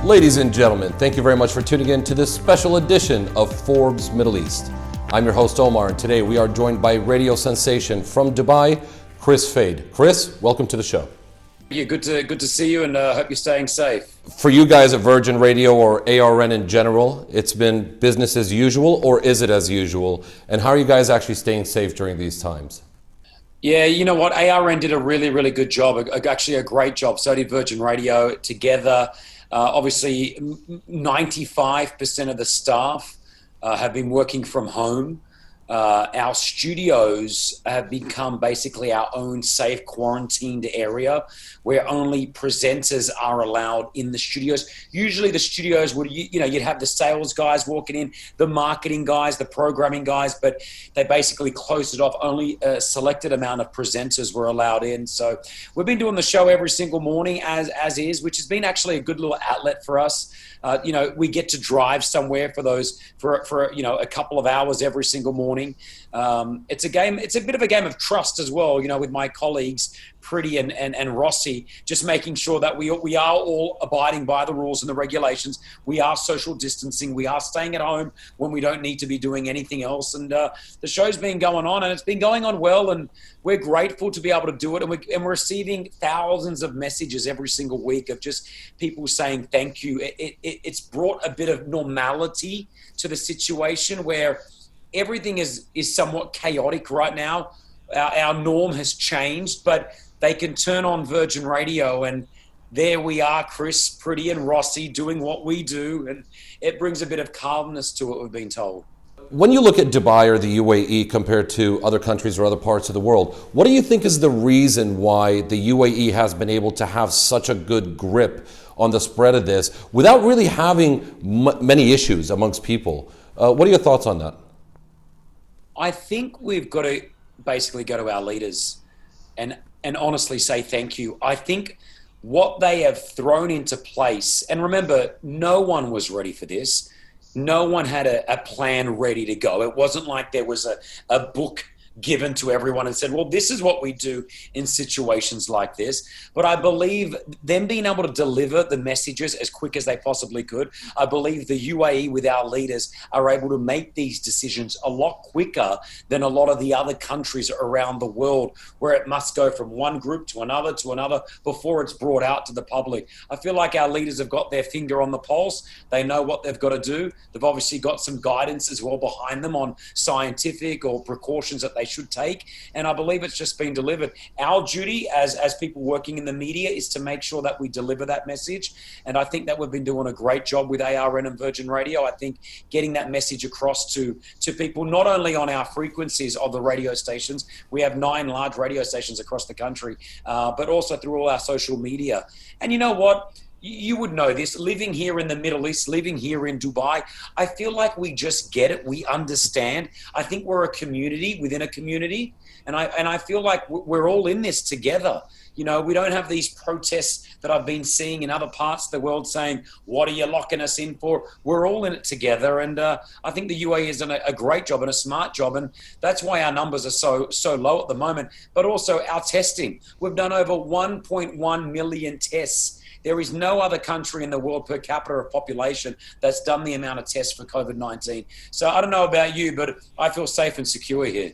Ladies and gentlemen, thank you very much for tuning in to this special edition of Forbes Middle East. I'm your host, Omar, and today we are joined by radio sensation from Dubai, Kris Fade. Kris, welcome to the show. Yeah, good to see you, and hope you're staying safe. For you guys at Virgin Radio or ARN in general, it's been business as usual, or is it as usual? And how are you guys actually staying safe during these times? Yeah, you know what? ARN did a really good job, actually a great job. So did Virgin Radio together. Obviously, 95% of the staff have been working from home. Our studios have become basically our own safe quarantined area where only presenters are allowed in the studios. Usually the studios would, you'd have the sales guys walking in, the marketing guys, the programming guys, but they basically closed it off. Only a selected amount of presenters were allowed in. So we've been doing the show every single morning as is, which has been actually a good little outlet for us. We get to drive somewhere for a couple of hours every single morning. It's a bit of a game of trust as well, with my colleagues, Pretty and Rossi, just making sure that we are all abiding by the rules and the regulations. We are social distancing. We are staying at home when we don't need to be doing anything else. And the show's been going on, and it's been going on well, and we're grateful to be able to do it. And we're receiving thousands of messages every single week of just people saying thank you. It's brought a bit of normality to the situation where everything is somewhat chaotic right now. Our norm has changed, but they can turn on Virgin Radio and there we are, Chris, Pretty and Rossi doing what we do, and it brings a bit of calmness to what we've been told. When you look at Dubai or the UAE compared to other countries or other parts of the world, what do you think is the reason why the UAE has been able to have such a good grip on the spread of this without really having many issues amongst people? What are your thoughts on that? I think we've got to basically go to our leaders and honestly say thank you. I think what they have thrown into place, and remember, no one was ready for this. No one had a plan ready to go. It wasn't like there was a book given to everyone and said, well, this is what we do in situations like this. But I believe them being able to deliver the messages as quick as they possibly could. I believe the UAE with our leaders are able to make these decisions a lot quicker than a lot of the other countries around the world where it must go from one group to another before it's brought out to the public. I feel like our leaders have got their finger on the pulse. They know what they've got to do. They've obviously got some guidance as well behind them on scientific or precautions that they should take, and I believe it's just been delivered. Our duty as people working in the media is to make sure that we deliver that message, and I think that we've been doing a great job with ARN and Virgin Radio. I think getting that message across to people, not only on our frequencies of the radio stations, we have 9 large radio stations across the country, but also through all our social media. And you know what? You would know this, living here in the Middle East, living here in Dubai, I feel like we just get it. We understand. I think we're a community within a community. And I feel like we're all in this together. We don't have these protests that I've been seeing in other parts of the world saying, what are you locking us in for? We're all in it together. And I think the UAE has done a great job and a smart job. And that's why our numbers are so low at the moment. But also our testing. We've done over 1.1 million tests. There is no other country in the world per capita of population that's done the amount of tests for COVID-19. So I don't know about you, but I feel safe and secure here.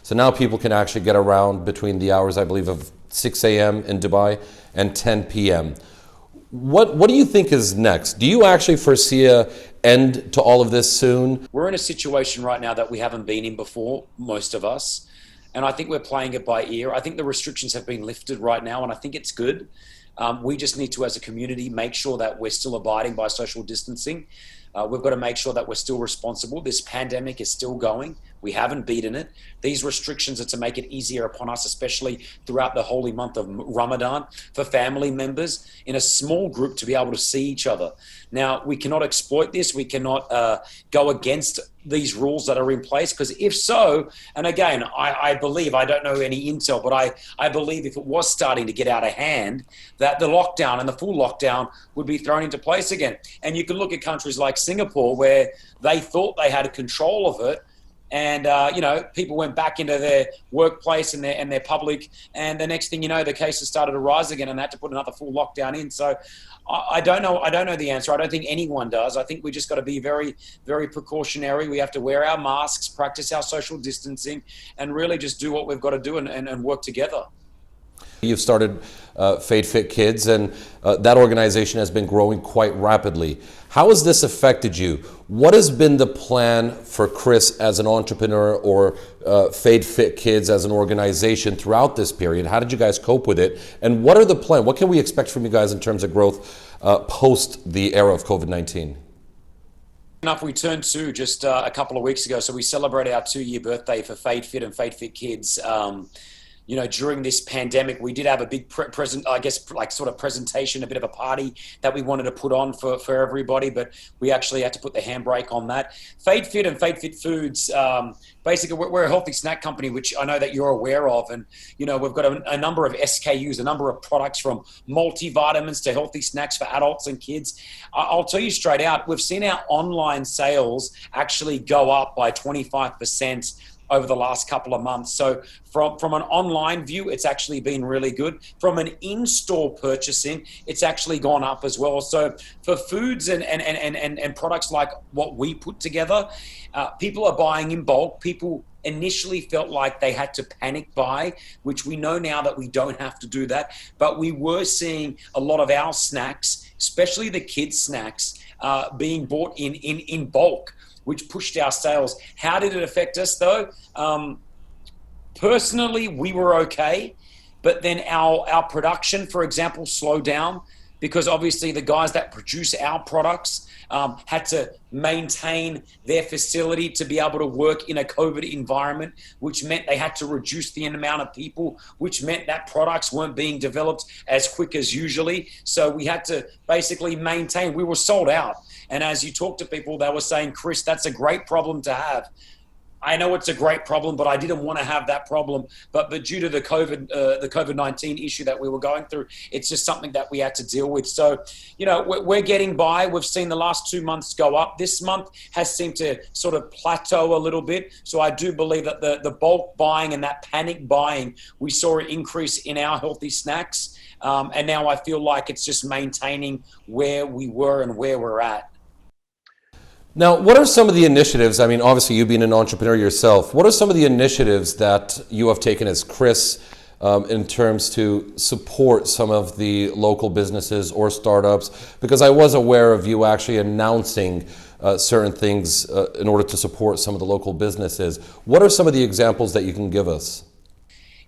So now people can actually get around between the hours, I believe, of 6 a.m. in Dubai and 10 p.m. What do you think is next? Do you actually foresee an end to all of this soon? We're in a situation right now that we haven't been in before, most of us. And I think we're playing it by ear. I think the restrictions have been lifted right now, and I think it's good. We just need to, as a community, make sure that we're still abiding by social distancing. We've got to make sure that we're still responsible. This pandemic is still going. We haven't beaten it. These restrictions are to make it easier upon us, especially throughout the holy month of Ramadan, for family members in a small group to be able to see each other. Now, we cannot exploit this. We cannot go against these rules that are in place, because if so, and again, I believe, I don't know any intel, but I believe if it was starting to get out of hand, that the lockdown and the full lockdown would be thrown into place again. And you can look at countries like Singapore, where they thought they had control of it, And people went back into their workplace and their public, and the next thing you know, the cases started to rise again, and they had to put another full lockdown in. So I don't know. I don't know the answer. I don't think anyone does. I think we just got to be very, very precautionary. We have to wear our masks, practice our social distancing, and really just do what we've got to do and work together. You've started Fade Fit Kids, and that organization has been growing quite rapidly. How has this affected you? What has been the plan for Kris as an entrepreneur, or Fade Fit Kids as an organization throughout this period? How did you guys cope with it? And what are the plan? What can we expect from you guys in terms of growth post the era of COVID-19? Enough, we turned two just a couple of weeks ago, so we celebrated our 2-year birthday for Fade Fit and Fade Fit Kids. During this pandemic, we did have a big presentation, a bit of a party that we wanted to put on for everybody, but we actually had to put the handbrake on that. Fade Fit and Fade Fit Foods, basically we're a healthy snack company, which I know that you're aware of. And, we've got a number of SKUs, a number of products, from multivitamins to healthy snacks for adults and kids. I'll tell you straight out, we've seen our online sales actually go up by 25% over the last couple of months. So from an online view, it's actually been really good. From an in-store purchasing, it's actually gone up as well. So for foods and products like what we put together, people are buying in bulk. People initially felt like they had to panic buy, which we know now that we don't have to do that. But we were seeing a lot of our snacks, especially the kids' snacks, being bought in bulk, which pushed our sales. How did it affect us, though? Personally, we were okay, but then our production, for example, slowed down, because obviously the guys that produce our products had to maintain their facility to be able to work in a COVID environment, which meant they had to reduce the amount of people, which meant that products weren't being developed as quick as usually. So we had to basically maintain. We were sold out. And as you talk to people, they were saying, Kris, that's a great problem to have. I know it's a great problem, but I didn't want to have that problem. But due to the COVID-19 issue that we were going through, it's just something that we had to deal with. So, we're getting by. We've seen the last 2 months go up. This month has seemed to sort of plateau a little bit. So I do believe that the bulk buying and that panic buying, we saw an increase in our healthy snacks. And now I feel like it's just maintaining where we were and where we're at. Now, what are some of the initiatives? I mean, obviously, you being an entrepreneur yourself, what are some of the initiatives that you have taken as Kris in terms to support some of the local businesses or startups? Because I was aware of you actually announcing certain things in order to support some of the local businesses. What are some of the examples that you can give us?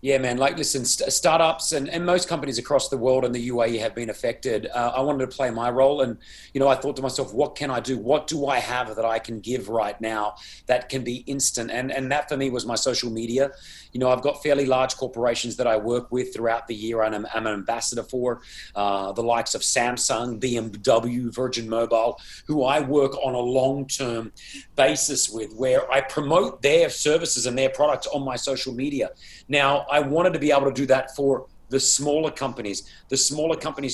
Yeah, man. Listen, startups and most companies across the world and the UAE have been affected. I wanted to play my role, and I thought to myself, what can I do? What do I have that I can give right now that can be instant? And that for me was my social media. I've got fairly large corporations that I work with throughout the year, and I'm an ambassador for the likes of Samsung, BMW, Virgin Mobile, who I work on a long-term basis with, where I promote their services and their products on my social media. Now, I wanted to be able to do that for the smaller companies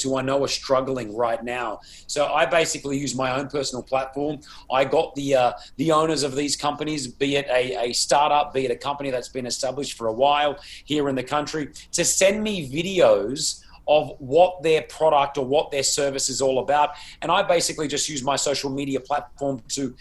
who I know are struggling right now. So I basically use my own personal platform. I got the owners of these companies, be it a startup, be it a company that's been established for a while here in the country, to send me videos of what their product or what their service is all about. And I basically just use my social media platform to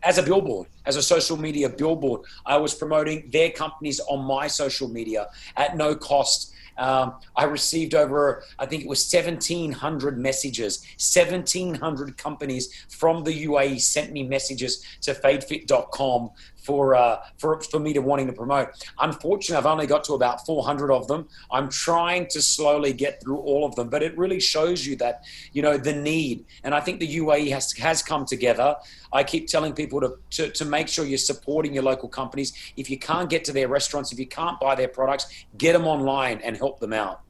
as a billboard, as a social media billboard. I was promoting their companies on my social media at no cost. I received over, I think it was 1,700 messages. 1,700 companies from the UAE sent me messages to fadefit.com for me to wanting to promote. Unfortunately, I've only got to about 400 of them. I'm trying to slowly get through all of them, but it really shows you that, the need. And I think the UAE has come together. I keep telling people to make sure you're supporting your local companies. If you can't get to their restaurants, if you can't buy their products, get them online and help them out.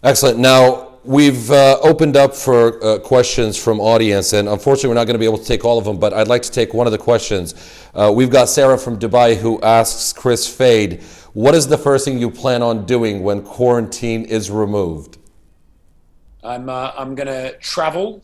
Excellent. Now, we've opened up for questions from audience, and unfortunately we're not going to be able to take all of them, but I'd like to take one of the questions. We've got Sarah from Dubai who asks Kris Fade, what is the first thing you plan on doing when quarantine is removed? I'm going to travel.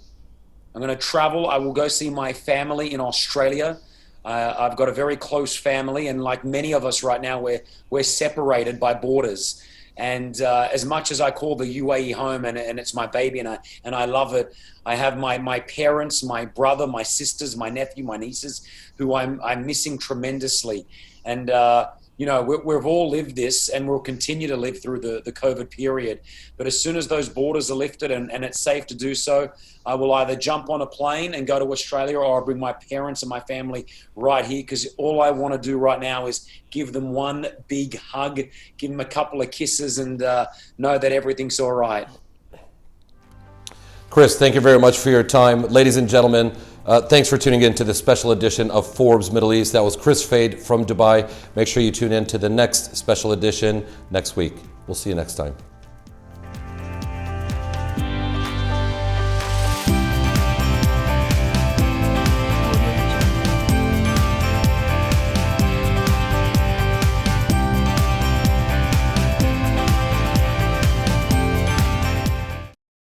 I will go see my family in Australia. I've got a very close family, and like many of us right now, we're separated by borders. And as much as I call the UAE home, and it's my baby, and I love it, I have my parents, my brother, my sisters, my nephew, my nieces, who I'm missing tremendously. And we've all lived this, and we'll continue to live through the COVID period. But as soon as those borders are lifted and it's safe to do so, I will either jump on a plane and go to Australia, or I'll bring my parents and my family right here, because all I want to do right now is give them one big hug, give them a couple of kisses, and know that everything's all right. Kris, thank you very much for your time. Ladies and gentlemen, thanks for tuning in to this special edition of Forbes Middle East. That was Kris Fade from Dubai. Make sure you tune in to the next special edition next week. We'll see you next time.